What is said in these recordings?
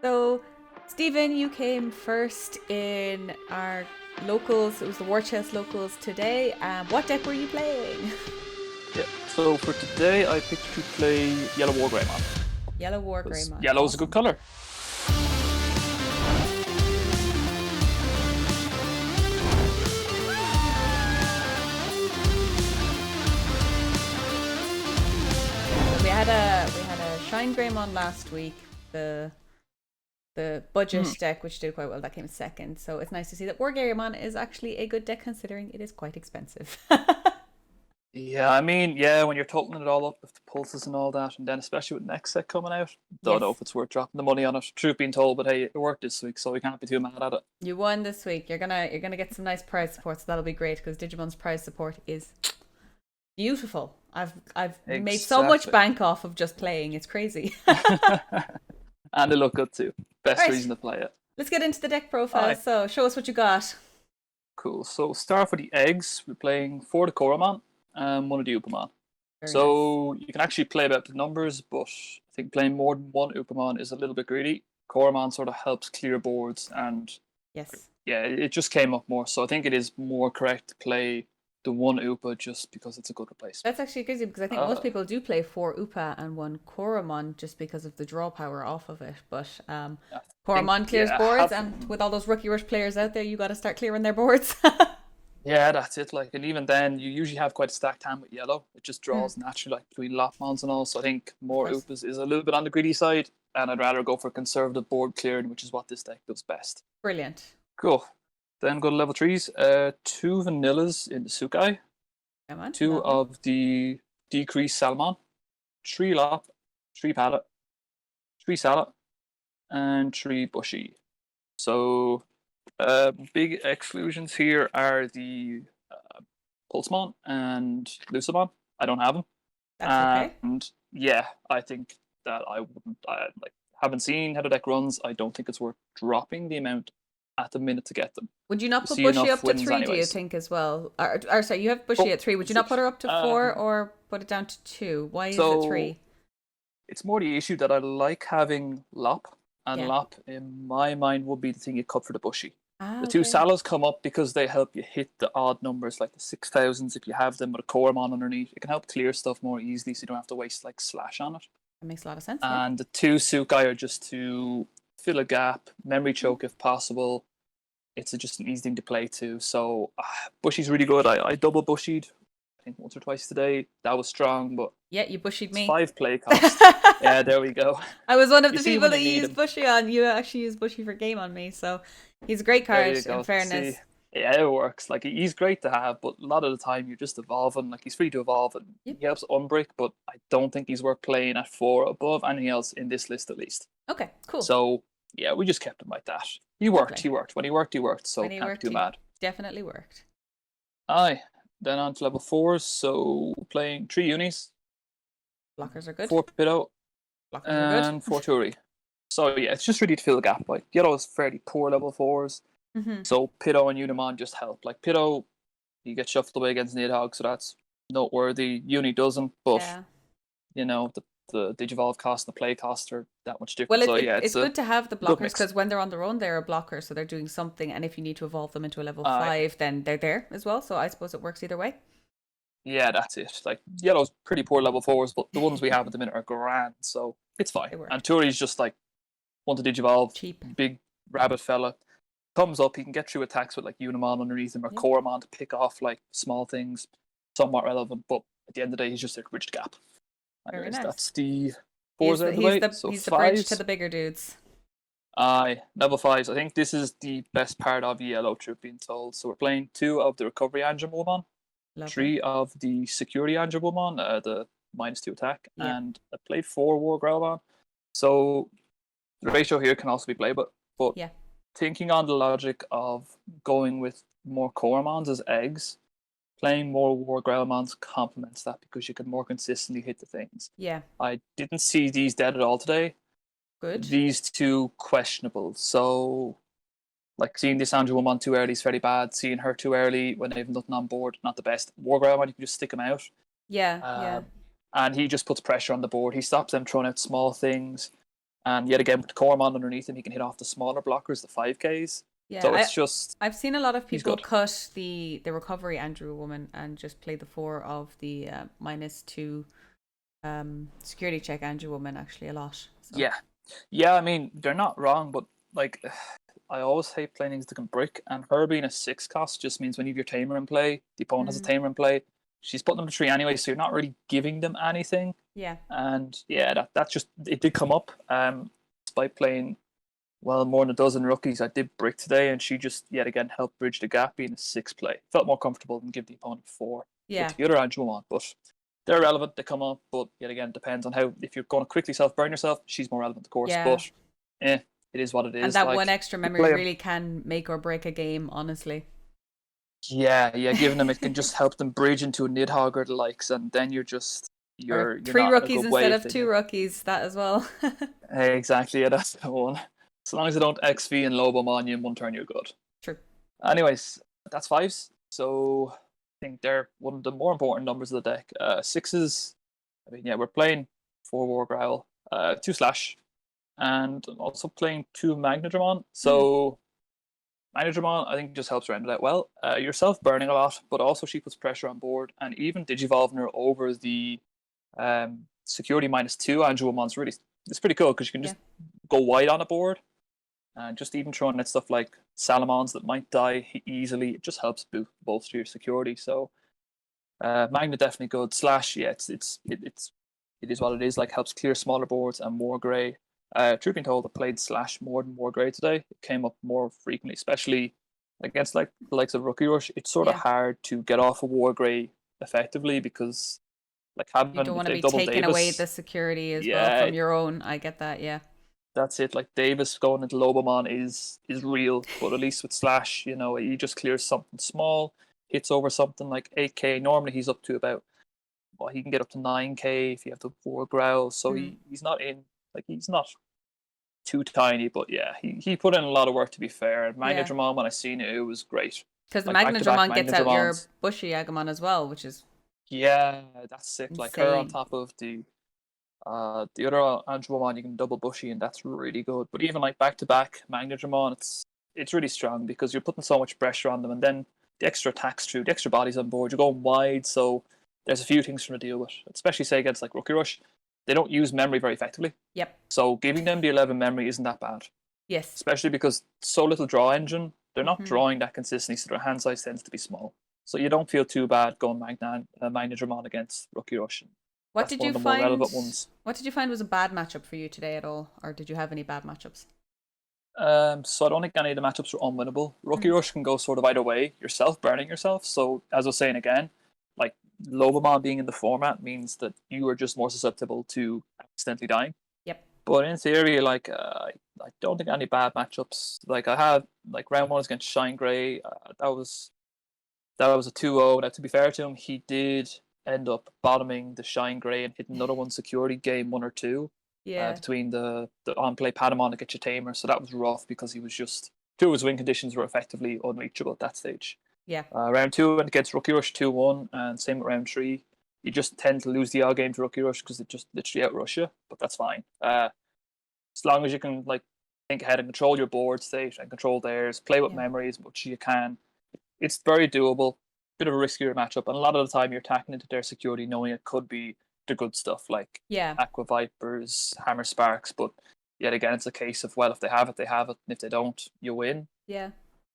So, Stephen, you came first in our locals. It was the War Chest locals today. What deck were you playing? Yeah. So for today, I picked to play Yellow WarGreymon Yellow because WarGreymon. yellow is a good Awesome. color. So we had a Shine Greymon last week. The budget Hmm. deck, which did quite well, that came second. So it's nice to see that WarGreymon is actually a good deck considering it is quite expensive. Yeah, I mean, yeah, when you're totaling it all up with the pulses and all that, and then especially with next set coming out, don't know Yes, if it's worth dropping the money on it. Truth being told, but hey, it worked this week, so we can't be too mad at it. you won this week. You're gonna get some nice prize support, so that'll be great because Digimon's prize support is beautiful. I've made so much Exactly. bank off of just playing. It's crazy. And they look good too. Best Right, reason to play it. let's get into the deck profile. Aye, So show us what you got. cool. So start off with the eggs. We're playing four the Koraman and one of the Upaman. Very nice. So you can actually play about the numbers, but I think playing more than one Upaman is a little bit greedy. Koraman sort of helps clear boards, and Yes. yeah, it just came up more. So I think it is more correct to play the one Upa just because it's a good replacement. That's actually crazy because I think most Uh, people do play four Upa and one Koromon just because of the draw power off of it. But I think Koromon clears yeah, boards, have and with all those rookie rush players out there, you got to start clearing their boards. yeah, that's it. Like, and even then, you usually have quite a stacked hand with yellow. It just Mm, draws naturally, like between Lopmons and all. So I think of more course. Upas is a little bit on the greedy side, and I'd rather go for conservative board clearing, which is what this deck does best. Brilliant. Cool. Then go to level threes. Two vanillas in the Sukai, Come on. two Lovely. of the decreased Salmon, three Lop, three Pallet, three Salad, and three Bushy. So big exclusions here are the Pulsemon and Lucamon. I don't have them, That's okay. and yeah, I think that I wouldn't. I like haven't seen how the deck runs. I don't think it's worth dropping the amount at the minute to get them. Would you not You put see Bushy enough up to wins, three, do you anyways. think, as well? Or sorry, you have Bushy Oh, at three. Would you is not it? put her up to four or put it down to two? Why is it So three? it's more the issue that I like having Lop, and Yeah. Lop in my mind would be the thing you cut for the Bushy. Ah, The two okay. Salas come up because they help you hit the odd numbers, like the 6,000s if you have them with a Coromon underneath. It can help clear stuff more easily so you don't have to waste like slash on it. That makes a lot of sense, yeah. And the two Sukai are just to fill a gap, memory Mm. choke if possible. It's just an easy thing to play too. So Bushy's really good. I double Bushied, I think once or twice today. That was strong, but Yeah, you Bushied it's me. five play cost. Yeah, there we go. I was one of You the see people when you that you need used him. Bushy on. You actually used Bushy for game on me, so he's a great There card, you in go. See, fairness. yeah, it works. Like he's great to have, but a lot of the time you're just evolving. Like he's free to evolve, and Yep. he helps unbreak. But I don't think he's worth playing at four above anything else in this list, at least. Okay, cool. So yeah, we just kept him like that. He worked. Lovely. He worked. When he worked, he worked. So When he can't be worked, too he mad. definitely worked. Aye. Then on to level fours. So playing three unis, Blockers are good. four Pito, Blockers are good. and four Turi. So yeah, it's just really to fill the gap. Like Yellow is fairly poor level fours. Hmm. So Pito and Unimon just help. Like Pito, you get shuffled away against Nidhogg, so that's noteworthy. Uni doesn't, but Yeah. the Digivolve cost and the play cost are that much Well, different. it, So it, yeah, it's it's a good to have the good blockers mix. because when they're on their own, they're a blocker, so they're doing something. And if you need to evolve them into a level Aye. five, then they're there as well. So I suppose it works either way. Yeah, that's it. Like Yellow's pretty poor level fours, but the ones we have at the minute are grand, so it's fine. They work. And Turi's just like one to Digivolve, Cheap. big rabbit fella. Comes up, he can get through attacks with like Unimon underneath him or Yeah. Coromon to pick off like small things, somewhat relevant, but at the end of the day, he's just a bridge gap. Very Anyways, nice. that's the He's fours out the of the he's way. the So he's the bridge to fives. the bigger dudes. Aye, level fives. I think this is the best part of Yellow, truth being told. So we're playing two of the recovery Angemomon, Lovely. three of the security Angemomon, the -2 attack, Yeah. and I played four WarGreymon. So the ratio here can also be played, but Yeah. thinking on the logic of going with more Coromons as eggs, playing more WarGreymons complements that because you can more consistently hit the things. Yeah. I didn't see these dead at all today. Good. These two questionable. So, like seeing this Andrew woman too early is very bad. Seeing her too early when they have nothing on board, not the best. WarGreymon, you can just stick him out, Yeah. uh, Yeah. and he just puts pressure on the board. He stops them throwing out small things. And yet again, with the Cormon underneath him, he can hit off the smaller blockers, the 5Ks. Yeah, So it's just, I've seen a lot of he's people good. cut the recovery Andrew woman and just play the 4 of the -2 security check Andrew woman actually a lot. So Yeah. Yeah, I mean, they're not wrong, but like, I always hate playing things that can brick, and her being a 6 cost just means when you have your tamer in play, the opponent has a tamer in play, she's putting them to 3 anyway, so you're not really giving them anything. yeah, And yeah, that just, it did come up. Despite playing, well, more than a dozen rookies, I did brick today, and she just yet again helped bridge the gap being a 6 play. Felt more comfortable than give the opponent 4 yeah, with the other Angel one, but they're relevant, they come up, but yet again, it depends on how, if you're going to quickly self burn yourself, she's more relevant, of course, yeah. but it is what it And is. that one Like, extra you memory play a, really can make or break a game, honestly. yeah, giving them, it can just help them bridge into a Nidhogger the likes, and then Or you're 3 not in a rookies good way instead if of they 2 do. rookies, that as well. Hey, exactly, yeah, that's the one. As long as they don't XV and Lobomon you in one turn, you're good. True. Anyways, that's 5s. So I think they're one of the more important numbers of the deck. 6s, I mean, yeah, we're playing 4 Wargrowl, 2 Slash, and I'm also playing 2 Magnadramon. So Magnadramon, I think, just helps round it out well. Yourself burning a lot, but also she puts pressure on board, and even Digivolving her over the security -2 Angelomon's really, it's pretty cool because you can Yeah. just go wide on a board, and just even throwing at stuff like Salamons that might die easily, it just helps bolster your security. So Magna definitely good. Slash, yeah, it is what it is. Like, helps clear smaller boards and more grey. Truth being told, I played Slash more than more grey today. It came up more frequently, especially against like the likes of Rookie Rush. It's sort of Yeah. hard to get off a War Grey effectively because like You don't having, if want to they be double taking away Davis, the security as well yeah, from your own. I get that, yeah. that's it. Like Davis going into Lobomon is real, but at least with Slash, he just clears something small, hits over something like 8K. Normally he's up to about, well, he can get up to 9K if you have the 4 growl. So he's not in, like, he's not too tiny, but yeah, he put in a lot of work, to be fair. And Yeah. Magnadramon, when I seen it, it was great. Because the Like back to back Magnadramon gets out your Magnadramons. Bushy Agumon as well, which is Yeah, that's sick. Like her on insane. top of the other Angelomon, you can double bushy, and that's really good. But even like back to back Magnadramon, it's really strong because you're putting so much pressure on them, and then the extra attacks through, the extra bodies on board. You're going wide, so there's a few things from to deal with. Especially say against like Rookie Rush, they don't use memory very effectively. Yep. So giving them the 11 memory isn't that bad, Yes. especially because so little draw engine. They're not drawing that consistently, so their hand size tends to be small. So you don't feel too bad going Magnadramon against Rookie Rush. What That's did one you of the more find? relevant ones. What did you find was a bad matchup for you today at all, or did you have any bad matchups? So I don't think any of the matchups are unwinnable. Rookie Rush can go sort of either way. Yourself burning yourself. So as I was saying again, like Lobomon being in the format means that you are just more susceptible to accidentally dying. Yep. But in theory, like I don't think any bad matchups. Like I had like round 1 against Shine Grey. That was a 2-0. Now to be fair to him, he did end up bottoming the Shine Grey and hitting another one security game 1 or 2. Yeah. Between the on play Patamon to get your tamer, so that was rough because he was just 2 of his win conditions were effectively unreachable at that stage. Yeah. Round 2 went against Rookie Rush 2-1, and same with round 3. You just tend to lose the odd game to Rookie Rush because it just literally outrush you, but that's fine. As long as you can like think ahead and control your board state and control theirs, play with Yeah. memory as much as you can, it's very doable. Bit of a riskier matchup, and a lot of the time you're attacking into their security knowing it could be the good stuff like Yeah. Aqua Vipers, Hammer Sparks, but yet again it's a case of, well, if they have it, they have it, and if they don't, you win. Yeah.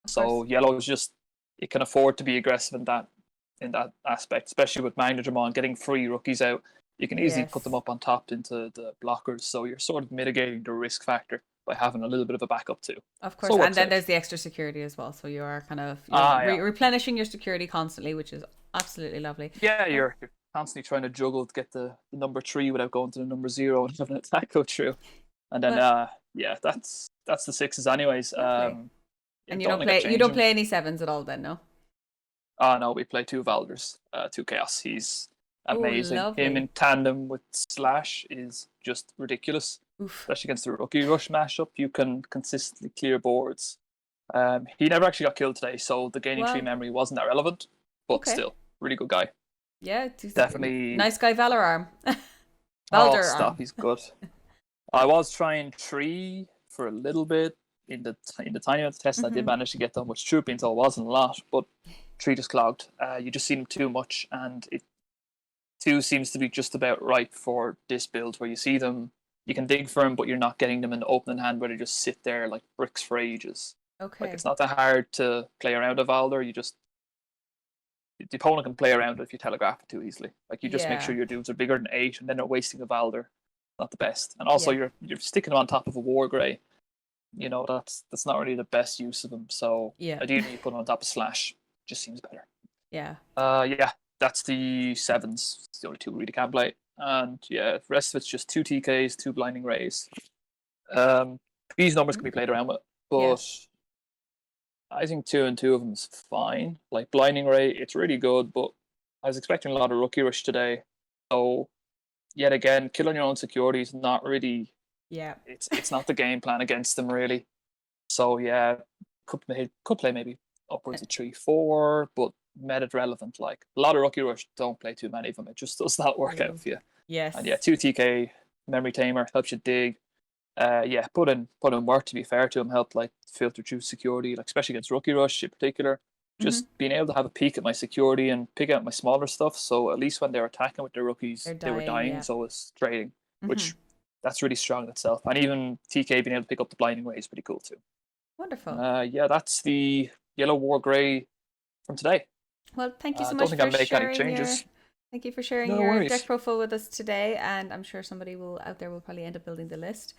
Of So course. yellow is just, it can afford to be aggressive in that aspect, especially with Magnadramon getting free rookies out. You can easily put them Yes. up on top into the blockers, so you're sort of mitigating the risk factor by having a little bit of a backup too. Of So course. it And works then out. there's the extra security as well. So you are kind of Yeah. replenishing your security constantly, which is absolutely lovely. Yeah, you're constantly trying to juggle to get the number 3 without going to the number 0 and having an attack go through. And then yeah, that's the 6s anyways. Lovely. And you don't think I'd play you change don't him. play any 7s at all then, no? No, we play 2 Valders, 2 Chaos. He's Oh, amazing. Him lovely. in tandem with Slash is just ridiculous. Oof. Especially against the Rookie Rush mashup, you can consistently clear boards. He never actually got killed today, so the gaining 3 Wow. memory wasn't that relevant. But Okay. still, really good guy. Yeah, he's Definitely. nice guy Valor arm. Oh, Valder stop! arm. He's good. I was trying 3 for a little bit in the tiny amount of tests I did manage to get done, which truth being told wasn't a lot, but 3 just clogged. You just see them too much, and 2 seems to be just about right for this build, where you see them, you can dig for them, but you're not getting them in the opening hand where they just sit there like bricks for ages. Like, Okay. it's not that hard to play around a Valder. The opponent can play around it if you telegraph it too easily. Like, you just make Yeah. sure your dudes are bigger than 8, and then they're wasting a Valder. Not the best. And also, Yeah. you're sticking them on top of a Wargrey. That's not really the best use of them. So Yeah. ideally, you put them on top of Slash. Just seems better. Yeah. Yeah, that's the 7s. It's the only 2 we really can play. And yeah, the rest of it's just 2 TKs, 2 Blinding Rays. These numbers can be played around with, Yeah. but I think 2 and 2 of them is fine. Like, Blinding Ray, it's really good, but I was expecting a lot of Rookie Rush today. So, yet again, killing your own security is not really. Yeah. It's not the game plan against them, really. So yeah, could play maybe upwards of 3-4, but meta relevant. Like, a lot of Rookie Rush, don't play too many of them. It just does not work out for you. Yes. And yeah, 2 TK, Memory Tamer helps you dig. Yeah, put in work, to be fair to him, helped like filter through security, like especially against Rookie Rush in particular. Just being able to have a peek at my security and pick out my smaller stuff. So at least when they're attacking with their rookies, they were dying, Yeah. so it's trading, which that's really strong in itself. And even TK being able to pick up the Blinding Ray is pretty cool too. Wonderful. Yeah, that's the yellow war grey from today. Well, thank you so I much don't think I'll for make any sharing changes. Thank you for sharing No your worries. deck profile with us today, and I'm sure somebody out there will probably end up building the list.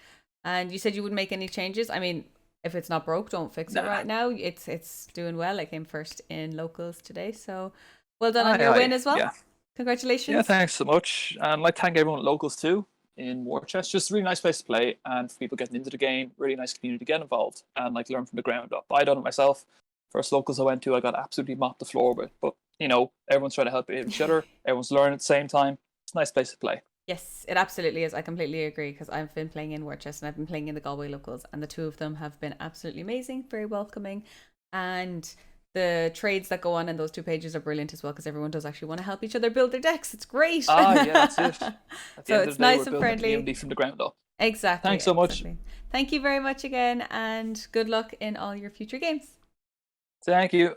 And you said you wouldn't make any changes. I mean, if it's not broke, don't fix it right now. It's doing well. I came first in locals today, so well done on your win as well. Yeah. Congratulations. Yeah, thanks so much. And I'd like to thank everyone at locals too in War Chest. Just a really nice place to play, and for people getting into the game, really nice community to get involved and like learn from the ground up. I done it myself. First locals I went to, I got absolutely mopped the floor with. But everyone's trying to help each other. Everyone's learning at the same time. It's a nice place to play. Yes, it absolutely is. I completely agree, because I've been playing in Worcester and I've been playing in the Galway locals, and the 2 of them have been absolutely amazing, very welcoming, and the trades that go on in those 2 pages are brilliant as well, because everyone does actually want to help each other build their decks. It's great. Yeah, that's it. So it's nice and friendly. Community from the ground up. Exactly. Thanks so much. Thank you very much again, and good luck in all your future games. Thank you.